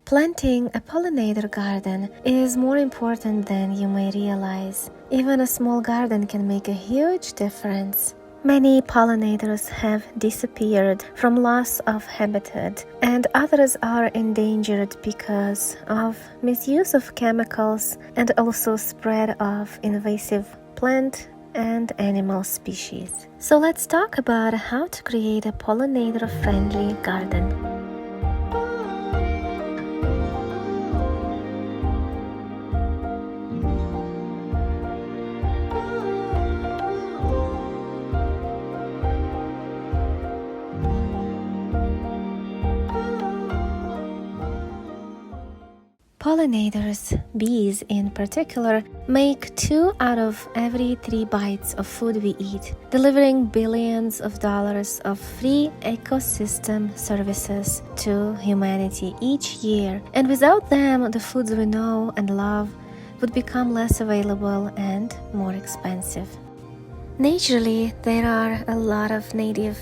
Planting a pollinator garden is more important than you may realize. Even a small garden can make a huge difference. Many pollinators have disappeared from loss of habitat, and others are endangered because of misuse of chemicals and also spread of invasive plant and animal species. So let's talk about how to create a pollinator-friendly garden. Pollinators, bees in particular, make 2 out of every 3 bites of food we eat, delivering billions of dollars of free ecosystem services to humanity each year. And without them, the foods we know and love would become less available and more expensive. Naturally, there are a lot of native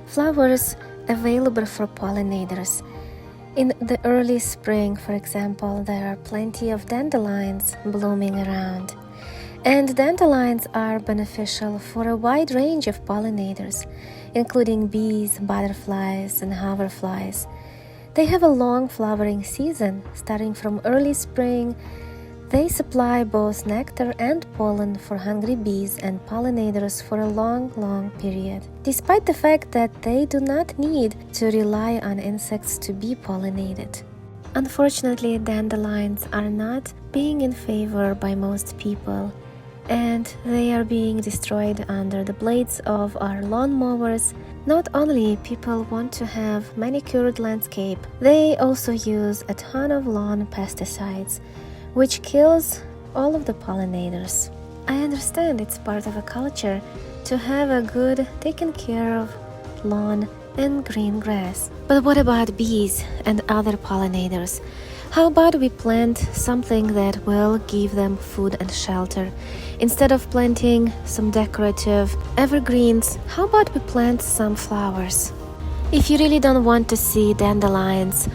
flowers available for pollinators. In the early spring, for example, there are plenty of dandelions blooming around. And dandelions are beneficial for a wide range of pollinators, including bees, butterflies, and hoverflies. They have a long flowering season, starting from early spring. They supply both nectar and pollen for hungry bees and pollinators for a long period, despite the fact that they do not need to rely on insects to be pollinated. Unfortunately, dandelions are not being in favor by most people, and they are being destroyed under the blades of our lawnmowers. Not only people want to have manicured landscape, they also use a ton of lawn pesticides, which kills all of the pollinators. I understand it's part of a culture to have a good, taken care of lawn and green grass. But what about bees and other pollinators? How about we plant something that will give them food and shelter? Instead of planting some decorative evergreens, how about we plant some flowers? If you really don't want to see dandelions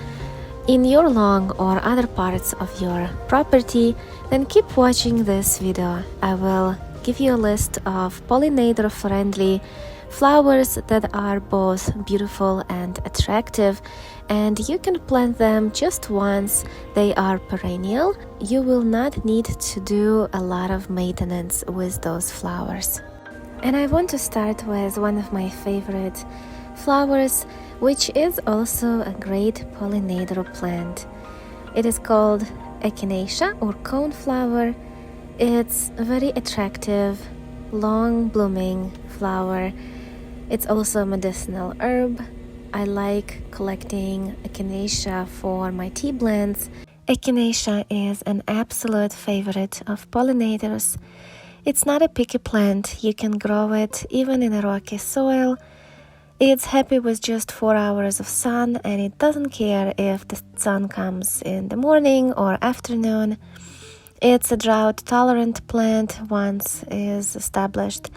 in your lawn or other parts of your property, then keep watching this video. I will give you a list of pollinator-friendly flowers that are both beautiful and attractive, and you can plant them just once. They are perennial. You will not need to do a lot of maintenance with those flowers. And I want to start with one of my favorite flowers, which is also a great pollinator plant. It is called echinacea or coneflower. It's a very attractive, long blooming flower. It's also a medicinal herb. I like collecting echinacea for my tea blends. Echinacea is an absolute favorite of pollinators. It's not a picky plant. You can grow it even in a rocky soil. It's happy with just 4 hours of sun, and it doesn't care if the sun comes in the morning or afternoon. It's a drought-tolerant plant once is established.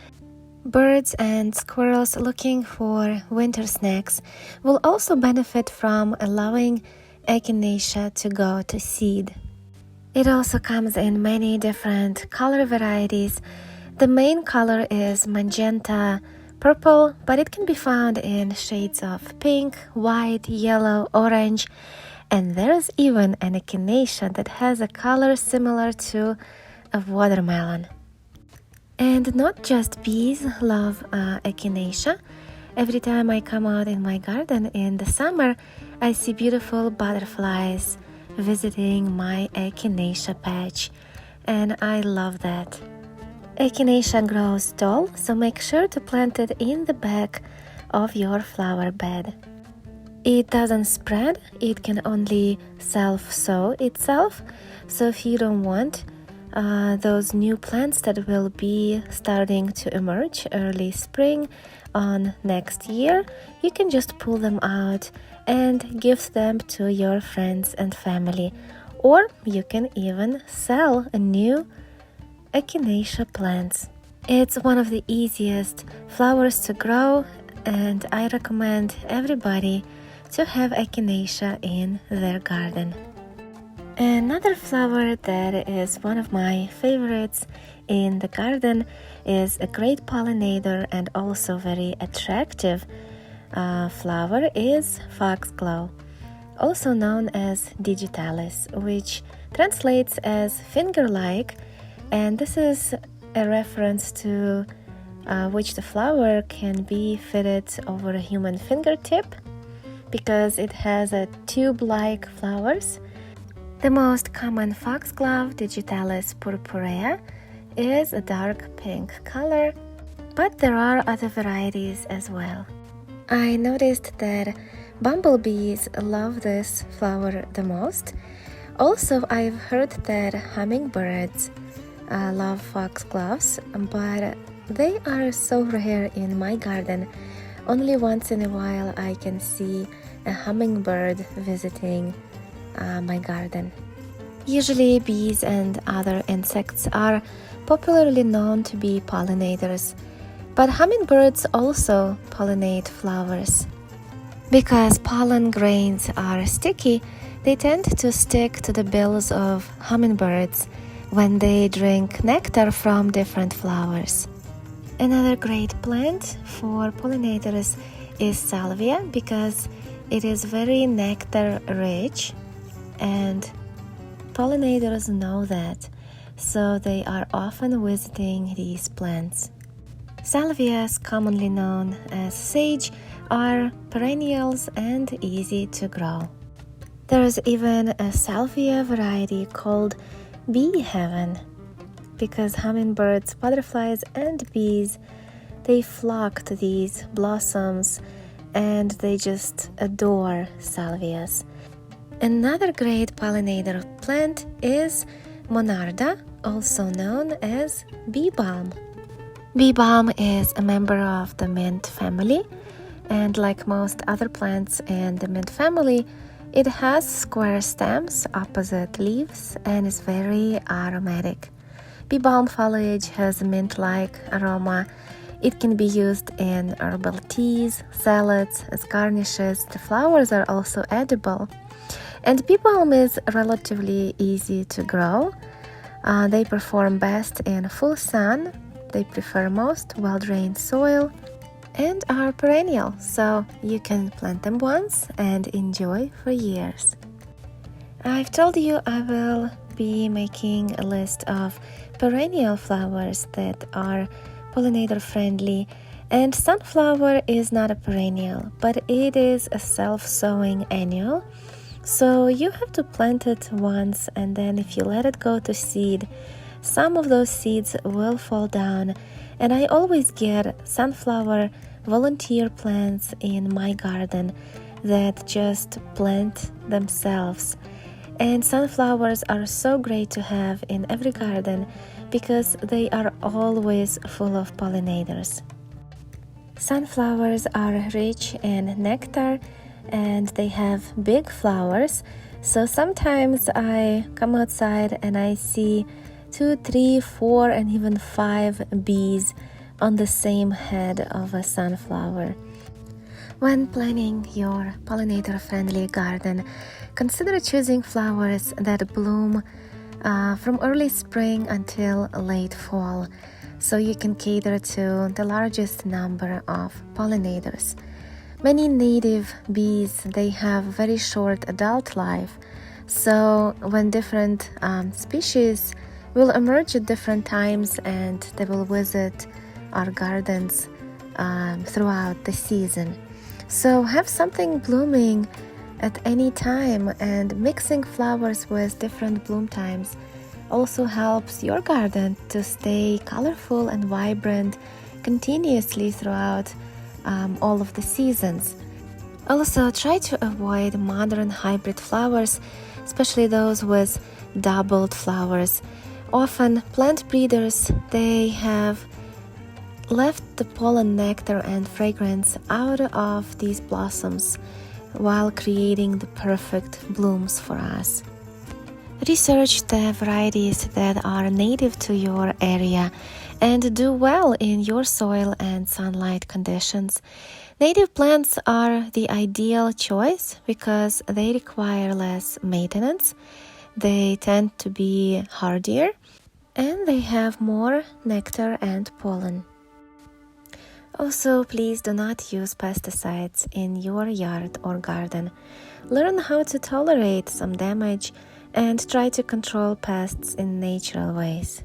Birds and squirrels looking for winter snacks will also benefit from allowing echinacea to go to seed. It also comes in many different color varieties. The main color is magenta, purple, but it can be found in shades of pink, white, yellow, orange, and there's even an echinacea that has a color similar to a watermelon. And not just bees love echinacea. Every time I come out in my garden in the summer, I see beautiful butterflies visiting my echinacea patch, and I love that. Echinacea grows tall, so make sure to plant it in the back of your flower bed. It doesn't spread, it can only self-sow itself, so if you don't want those new plants that will be starting to emerge early spring on next year, you can just pull them out and give them to your friends and family, or you can even sell a new echinacea plants. It's one of the easiest flowers to grow, and I recommend everybody to have echinacea in their garden. Another flower that is one of my favorites in the garden is a great pollinator and also very attractive flower is foxglove, also known as digitalis, which translates as finger-like, and this is a reference to which the flower can be fitted over a human fingertip because it has a tube-like flowers. The most common foxglove, digitalis purpurea, is a dark pink color, but there are other varieties as well. I noticed that bumblebees love this flower the most. Also, I've heard that hummingbirds love foxgloves, but they are so rare in my garden. Only once in a while I can see a hummingbird visiting my garden. Usually bees and other insects are popularly known to be pollinators, but hummingbirds also pollinate flowers. Because pollen grains are sticky, they tend to stick to the bills of hummingbirds when they drink nectar from different flowers. Another great plant for pollinators is salvia because it is very nectar rich, and pollinators know that, so they are often visiting these plants. Salvias, commonly known as sage, are perennials and easy to grow. There is even a salvia variety called bee heaven because hummingbirds, butterflies, and bees, they flock to these blossoms and they just adore salvias. Another great pollinator plant is monarda, also known as bee balm. Bee balm is a member of the mint family, and like most other plants in the mint family, it has square stems, opposite leaves, and is very aromatic. Bee balm foliage has a mint-like aroma. It can be used in herbal teas, salads, as garnishes. The flowers are also edible. And bee balm is relatively easy to grow. They perform best in full sun. They prefer most well-drained soil and are perennial, so you can plant them once and enjoy for years. I've told you I will be making a list of perennial flowers that are pollinator friendly, and sunflower is not a perennial, but it is a self-sowing annual. So you have to plant it once, and then if you let it go to seed, some of those seeds will fall down. And I always get sunflower volunteer plants in my garden that just plant themselves. And sunflowers are so great to have in every garden because they are always full of pollinators. Sunflowers are rich in nectar and they have big flowers, so sometimes I come outside and I see 2, 3, 4, and even 5 bees on the same head of a sunflower. When planning your pollinator-friendly garden, consider choosing flowers that bloom from early spring until late fall, so you can cater to the largest number of pollinators. Many native bees, they have very short adult life, so when different species will emerge at different times and they will visit our gardens throughout the season. So have something blooming at any time, and mixing flowers with different bloom times also helps your garden to stay colorful and vibrant continuously throughout all of the seasons. Also, try to avoid modern hybrid flowers, especially those with doubled flowers. Often plant breeders, they have left the pollen, nectar, and fragrance out of these blossoms while creating the perfect blooms for us. Research the varieties that are native to your area and do well in your soil and sunlight conditions. Native plants are the ideal choice because they require less maintenance. They tend to be hardier and they have more nectar and pollen. Also, please do not use pesticides in your yard or garden. Learn how to tolerate some damage and try to control pests in natural ways.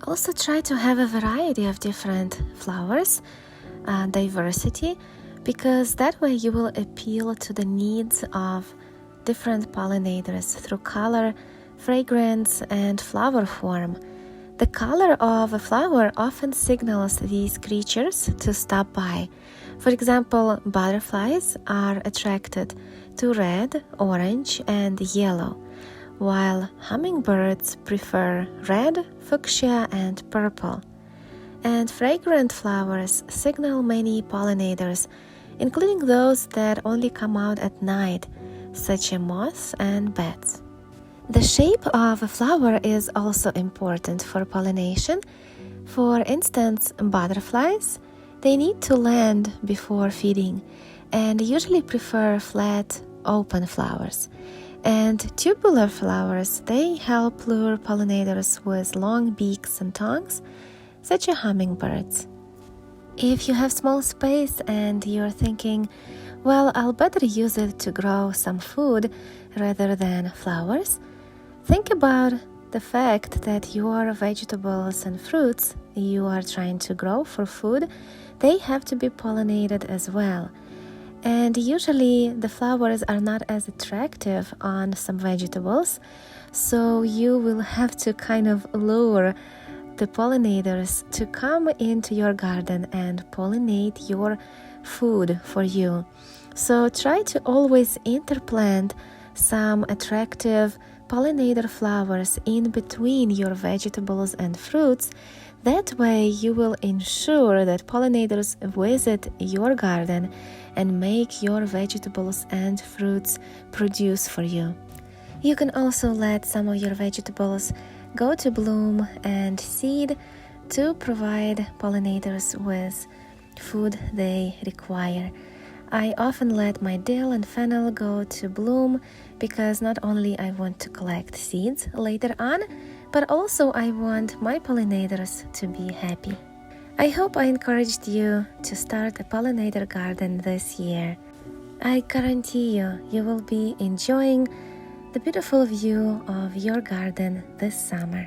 Also, try to have a variety of different flowers, diversity, because that way you will appeal to the needs of different pollinators through color, fragrance, and flower form. The color of a flower often signals these creatures to stop by. For example, butterflies are attracted to red, orange, and yellow, while hummingbirds prefer red, fuchsia, and purple. And fragrant flowers signal many pollinators, including those that only come out at night, such as moths and bats. The shape of a flower is also important for pollination. For instance, butterflies, they need to land before feeding and usually prefer flat, open flowers. And tubular flowers, they help lure pollinators with long beaks and tongues, such as hummingbirds. If you have small space and you're thinking, well, I'll better use it to grow some food rather than flowers, think about the fact that your vegetables and fruits you are trying to grow for food, they have to be pollinated as well. And usually the flowers are not as attractive on some vegetables, so you will have to kind of lure the pollinators to come into your garden and pollinate your food for you. So try to always interplant some attractive pollinator flowers in between your vegetables and fruits. That way you will ensure that pollinators visit your garden and make your vegetables and fruits produce for you. You can also let some of your vegetables go to bloom and seed to provide pollinators with food they require. I often let my dill and fennel go to bloom because not only I want to collect seeds later on, but also I want my pollinators to be happy. I hope I encouraged you to start a pollinator garden this year. I guarantee you will be enjoying the beautiful view of your garden this summer.